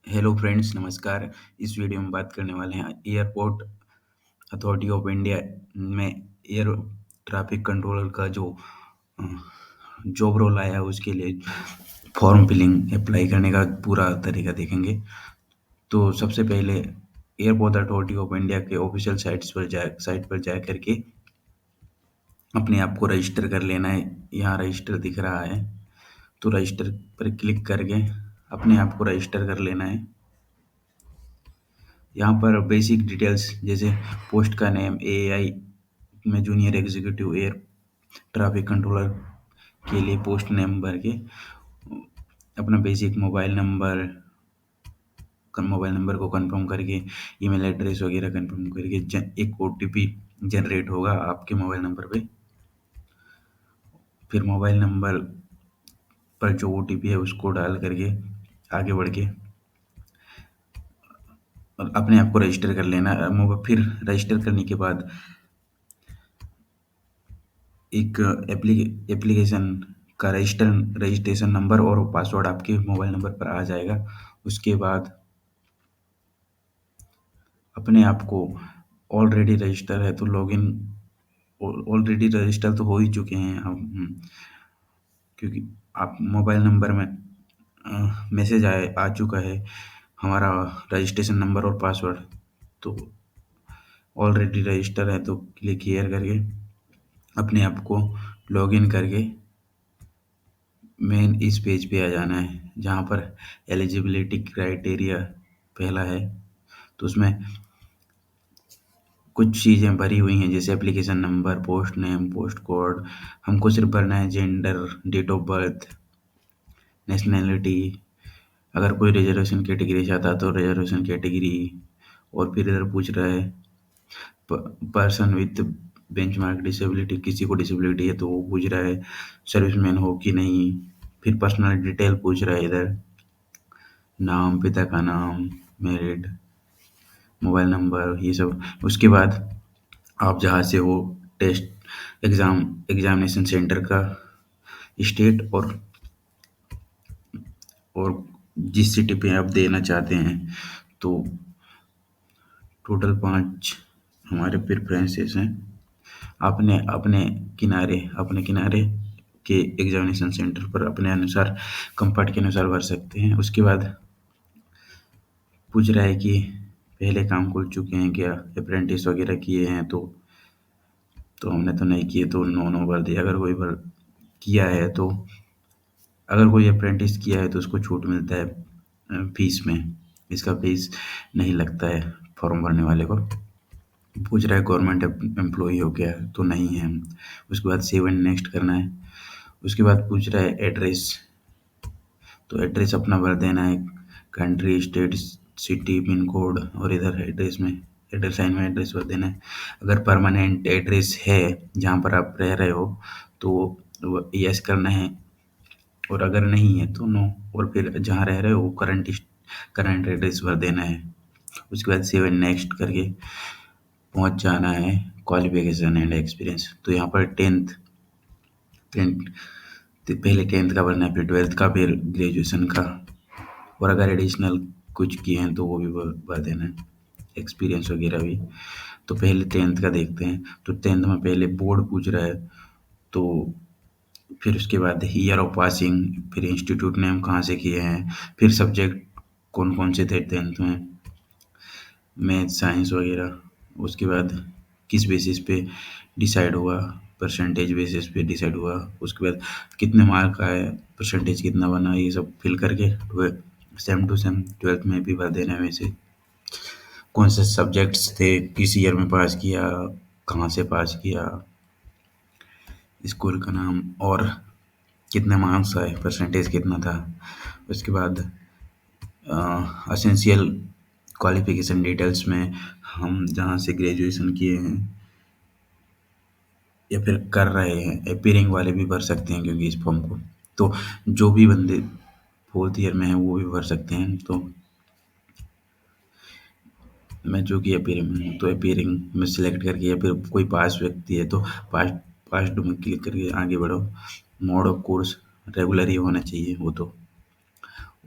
Hello friends, नमस्कार। इस video में बात करने वाले हैं एयरपोर्ट अथॉरिटी ऑफ इंडिया में एयर ट्रैफिक कंट्रोलर का जो जॉब रोल आया है उसके लिए फॉर्म फिलिंग अप्लाई करने का पूरा तरीका देखेंगे। तो सबसे पहले एयरपोर्ट अथॉरिटी ऑफ इंडिया के ऑफिशियल साइट पर जा करके अपने आप को रजिस्टर कर लेना है। यहाँ रजिस्टर दिख रहा है, तो रजिस्टर पर क्लिक करके अपने आप को रजिस्टर कर लेना है। यहाँ पर बेसिक डिटेल्स जैसे पोस्ट का नेम एएआई में junior executive air traffic controller के लिए पोस्ट नेम भर के अपना बेसिक मोबाइल नंबर को कंफर्म करके ईमेल एड्रेस वगैरह कंफर्म करके एक ओटीपी जनरेट होगा आपके मोबाइल नंबर पे। फिर मोबाइल नंबर पर जो ओटीपी है उसको डाल करके आगे बढ़ के और अपने आप को रजिस्टर कर लेना। फिर रजिस्टर करने के बाद एक एप्लीकेशन का रजिस्ट्रेशन नंबर और पासवर्ड आपके मोबाइल नंबर पर आ जाएगा। उसके बाद अपने आप को ऑलरेडी रजिस्टर है तो लॉगिन ऑलरेडी रजिस्टर तो हो ही चुके हैं हम, क्योंकि आप मोबाइल नंबर में मैसेज आ चुका है हमारा रजिस्ट्रेशन नंबर और पासवर्ड, तो ऑलरेडी रजिस्टर है तो क्लिक हियर करके अपने आप को लॉगिन करके मेन इस पेज पे आ जाना है जहाँ पर एलिजिबिलिटी क्राइटेरिया पहला है। तो उसमें कुछ चीज़ें भरी हुई हैं जैसे application number, post name, post code. हमको सिर्फ भरना है gender, date of birth, nationality. अगर कोई रिजर्वेशन कैटेगरी चाहता है तो रिजर्वेशन कैटेगरी। और फिर इधर पूछ रहा है पर्सन विथ बेंचमार्क डिसेबिलिटी, किसी को डिसेबिलिटी है तो वो पूछ रहा है सर्विसमैन हो कि नहीं। फिर पर्सनल डिटेल पूछ रहा है इधर, नाम, पिता का नाम, मैरिड, मोबाइल नंबर, ये सब। उसके बाद आप जहाँ से हो टेस्ट एग्जामिनेशन सेंटर का स्टेट और जिस सिटी पे आप देना चाहते हैं। तो टोटल 5 हमारे प्रेफरेंसेस हैं। आपने अपने किनारे के एग्जामिनेशन सेंटर पर अपने अनुसार कंफर्ट के अनुसार भर सकते हैं। उसके बाद पूछ रहा है कि पहले काम खुल चुके हैं क्या, अप्रेंटिस वगैरह किए हैं तो हमने तो नहीं किए तो नो भर दिया। अगर कोई किया है तो अगर कोई अप्रेंटिस किया है तो उसको छूट मिलता है फीस में। इसका फीस नहीं लगता है फॉर्म भरने वाले को। पूछ रहा है गवर्नमेंट एम्प्लॉई हो क्या, तो नहीं है। उसके बाद सेव एंड नेक्स्ट करना है। उसके बाद पूछ रहा है एड्रेस, तो एड्रेस अपना भर देना है, country, state, city, pin code. और इधर एड्रेस लाइन में एड्रेस भर देना है। अगर परमानेंट एड्रेस है जहाँ पर आप रह रहे हो तो यस करना है, और अगर नहीं है तो नो। और फिर जहाँ रह रहे हो वो करंट एड्रेस भर देना है। उसके बाद सेव एंड नेक्स्ट करके पहुँच जाना है क्वालिफिकेशन एंड एक्सपीरियंस। तो यहाँ पर टेंथ तो पहले 10th का भरना है, फिर 12th का, फिर ग्रेजुएशन का। और अगर एडिशनल कुछ किए हैं तो वो भी भर देना है, एक्सपीरियंस वगैरह भी। तो पहले 10th का देखते हैं। तो 10th में पहले बोर्ड पूछ रहा है, तो फिर उसके बाद ईयर ऑफ पासिंग, फिर इंस्टीट्यूट नेम कहाँ से किए हैं, फिर सब्जेक्ट कौन कौन से थे 10th में, मैथ, साइंस वगैरह। उसके बाद किस बेसिस पे डिसाइड हुआ, परसेंटेज बेसिस पे डिसाइड हुआ। उसके बाद कितने मार्क आए, परसेंटेज कितना बना, ये सब फिल करके सेम टू सेम 12th में भी भर देना है। वैसे कौन से सब्जेक्ट्स थे, किस ईयर में पास किया, कहाँ से पास किया, स्कूल का नाम, और कितने मार्क्स आए, परसेंटेज कितना था। उसके बाद असेंशियल क्वालिफिकेशन डिटेल्स में हम जहाँ से ग्रेजुएशन किए हैं या फिर कर रहे हैं, अपीयरिंग वाले भी भर सकते हैं क्योंकि इस फॉर्म को तो जो भी बंदे 4th ईयर में हैं वो भी भर सकते हैं। तो मैं जो कि अपीयरिंग में हूँ तो अपीयरिंग में सिलेक्ट करके, या फिर कोई पास व्यक्ति है तो पास्ट में क्लिक करके आगे बढ़ो। मोड ऑफ कोर्स रेगुलर ही होना चाहिए वो तो।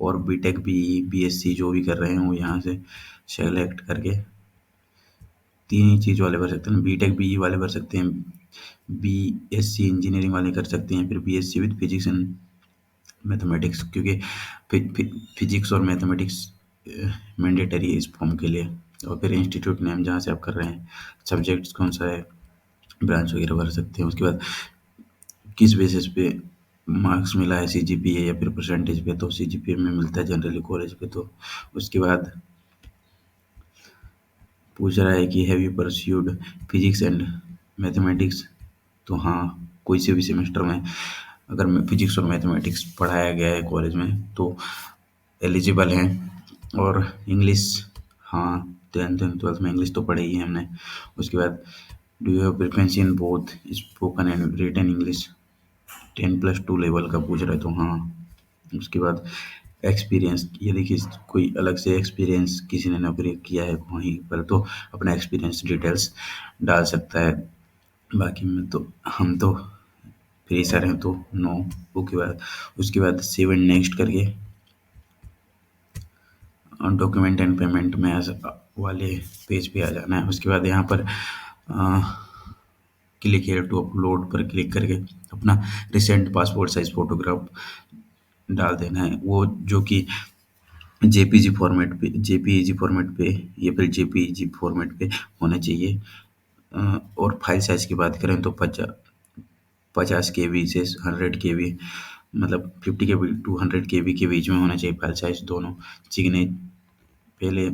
और बीटेक बी बीएससी जो भी कर रहे हैं वो यहाँ से सेलेक्ट करके तीन ही चीज़ वाले भर सकते हैं। बीटेक बी वाले भर सकते हैं, बीएससी इंजीनियरिंग वाले कर सकते हैं, फिर BSc with physics and mathematics, क्योंकि फिजिक्स और मैथमेटिक्स मैंडेटरी है इस फॉर्म के लिए। और फिर इंस्टीट्यूट नेम जहाँ से आप कर रहे हैं, सब्जेक्ट्स कौन सा है, ब्रांच वगैरह भर सकते हैं। उसके बाद किस बेसिस पे मार्क्स मिला है, सीजीपीए या फिर परसेंटेज पे, तो सीजीपीए में मिलता है जनरली कॉलेज पे। तो उसके बाद पूछ रहा है कि have you pursued physics and mathematics, तो हाँ, कोई से भी सेमेस्टर में अगर मैं फिजिक्स और मैथमेटिक्स पढ़ाया गया है कॉलेज में तो एलिजिबल हैं। और इंग्लिश, हाँ, 10th एंड 12th में इंग्लिश तो पढ़ी ही है हमने। उसके बाद do you have preference in both spoken and written English, 10+2 level का पूछ रहा है तो हाँ। उसके बाद एक्सपीरियंस, यदि कोई अलग से एक्सपीरियंस किसी ने नौकरी किया है वहीं पर तो अपना एक्सपीरियंस डिटेल्स डाल सकता है। बाकी में तो हम तो फ्रेशर हैं तो नो। उसके बाद सेव एंड नेक्स्ट करके डॉक्यूमेंट एंड पेमेंट में वाले पेज पे आ जाना है। उसके बाद यहाँ पर क्लिक हेयर टू अपलोड पर क्लिक करके अपना रिसेंट पासपोर्ट साइज फोटोग्राफ डाल देना है, वो जो कि जेपीजी फॉर्मेट पे, जेपीईजी फॉर्मेट पे या फिर जेपीईजी फॉर्मेट पे होना चाहिए। और फाइल साइज की बात करें तो 50 KB से 100 KB, मतलब 50 KB टू 100 KB के बीच में होना चाहिए फाइल साइज दोनों। पहले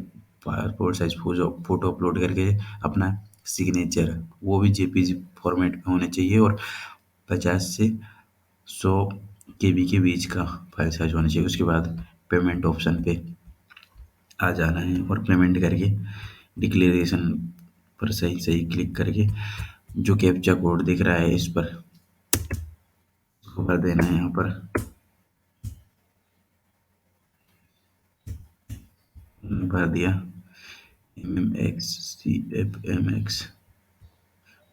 पासपोर्ट साइज फोटो अपलोड करके अपना सिग्नेचर वो भी जेपीजी फॉर्मेट में होना चाहिए, और 50 से 100 KB के बीच का फाइल साइज होना चाहिए। उसके बाद पेमेंट ऑप्शन पे आ जाना है और पेमेंट करके डिक्लेरेशन पर सही सही क्लिक करके जो कैप्चा कोड दिख रहा है इस पर उसको भर देना है। यहाँ पर भर दिया MXCFMX।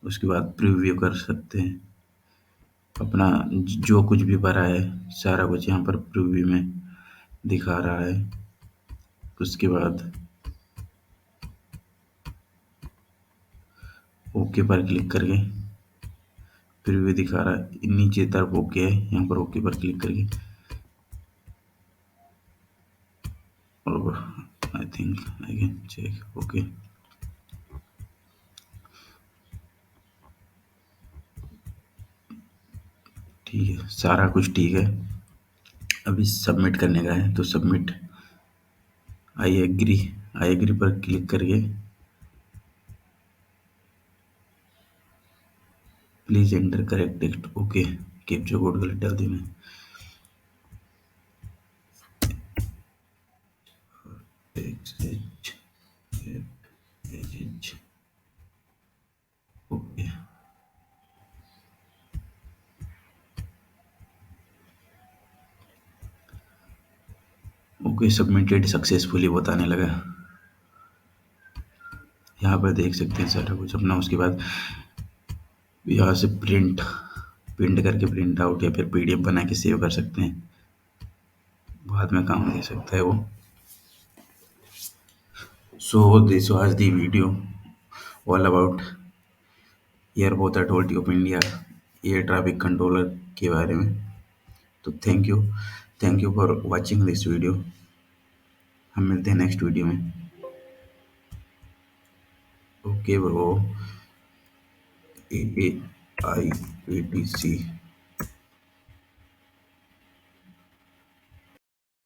उसके बाद प्रीव्यू कर सकते हैं अपना जो कुछ भी भरा है, सारा कुछ यहाँ पर प्रीव्यू में दिखा रहा है। उसके बाद ओके पर क्लिक करके प्रीव्यू दिखा रहा है, नीचे तरफ ओके है, यहाँ पर ओके पर क्लिक करके और I think I can check okay. ठीक है, सारा कुछ ठीक है। अभी सबमिट करने का है तो सबमिट आई एग्री पर क्लिक करके please enter correct text okay. Captcha code गलत डाल दी मैं। ओके ओके, सबमिटेड सक्सेसफुली बताने लगा। यहाँ पर देख सकते हैं सारा कुछ अपना। उसके बाद यहाँ से प्रिंट करके प्रिंट आउट या फिर पीडीएफ बना के सेव कर सकते हैं, बाद में काम दे सकता है वो। So this was the video all about airport authority of India air traffic controller के बारे में। तो thank you for watching this video. हम मिलते हैं नेक्स्ट वीडियो में। Okay bro, AAI ATC